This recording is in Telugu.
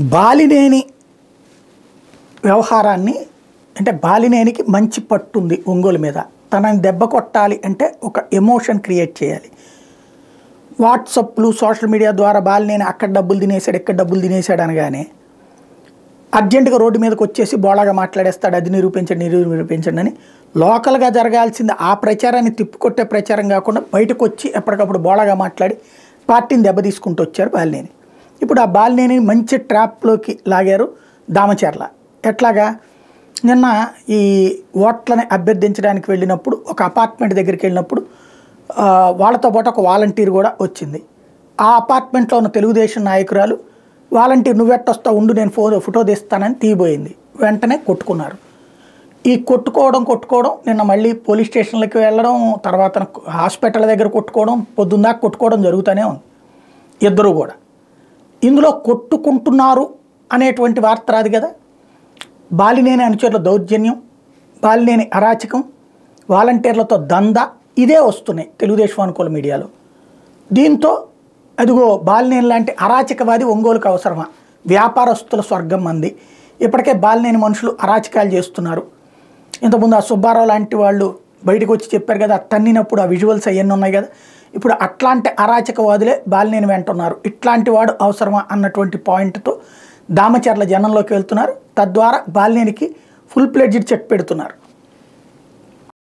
బాలినేని వ్యవహారాన్ని అంటే బాలినేనికి మంచి పట్టుంది ఒంగోలు మీద. తనని దెబ్బ కొట్టాలి అంటే ఒక ఎమోషన్ క్రియేట్ చేయాలి. వాట్సాప్లు సోషల్ మీడియా ద్వారా బాలినేని అక్కడ డబ్బులు తినేసాడు ఇక్కడ డబ్బులు తినేసాడు అనగానే అర్జెంటుగా రోడ్డు మీదకి వచ్చేసి బోళాగా మాట్లాడేస్తాడు. అది నిరూపించండి అని. లోకల్గా జరగాల్సింది ఆ ప్రచారాన్ని తిప్పికొట్టే ప్రచారం కాకుండా బయటకు వచ్చి ఎప్పటికప్పుడు బోళాగా మాట్లాడి పార్టీని దెబ్బ తీసుకుంటూ వచ్చారు బాలినేని. ఇప్పుడు ఆ బాలినేని మంచి ట్రాప్లోకి లాగారు దామచర్ల. ఎట్లాగా? నిన్న ఈ ఓట్లని అభ్యర్థించడానికి వెళ్ళినప్పుడు ఒక అపార్ట్మెంట్ దగ్గరికి వెళ్ళినప్పుడు వాళ్ళతో పాటు ఒక వాలంటీర్ కూడా వచ్చింది. ఆ అపార్ట్మెంట్లో ఉన్న తెలుగుదేశం నాయకురాలు వాలంటీర్ నువ్వెట్టొస్తావు ఉండు నేను ఫోటో తీస్తానని తీయబోయింది. వెంటనే కొట్టుకున్నారు. ఈ కొట్టుకోవడం నిన్న మళ్ళీ పోలీస్ స్టేషన్లకి వెళ్ళడం, తర్వాత హాస్పిటల్ దగ్గర కొట్టుకోవడం, పొద్దుందాకా కొట్టుకోవడం జరుగుతూనే ఉంది ఇద్దరు కూడా. ఇందులో కొట్టుకుంటున్నారు అనేటువంటి వార్త రాదు కదా. బాలినేని అనుచరుల దౌర్జన్యం, బాలినేని అరాచకం, వాలంటీర్లతో దందా ఇదే వస్తున్నాయి తెలుగుదేశం అనుకూల మీడియాలో. దీంతో అదిగో బాలినేని లాంటి అరాచకవాది ఒంగోలుకు అవసరమా? వ్యాపారస్తుల స్వర్గం మంది. ఇప్పటికే బాలినేని మనుషులు అరాచకాలు చేస్తున్నారు. ఇంతకుముందు ఆ సుబ్బారావు లాంటి వాళ్ళు బయటకు వచ్చి చెప్పారు కదా, తన్నినప్పుడు ఆ విజువల్స్ అవన్నీ ఉన్నాయి కదా. ఇప్పుడు అట్లాంటి అరాచకవాదులే బాలినేని వెంటున్నారు. ఇట్లాంటి వాడు అవసరమా అన్నటువంటి పాయింట్తో దామచర్ల జనంలోకి వెళ్తున్నారు. తద్వారా బాలినేనికి ఫుల్ ప్లెడ్జ్డ్ చెక్ పెడుతున్నారు.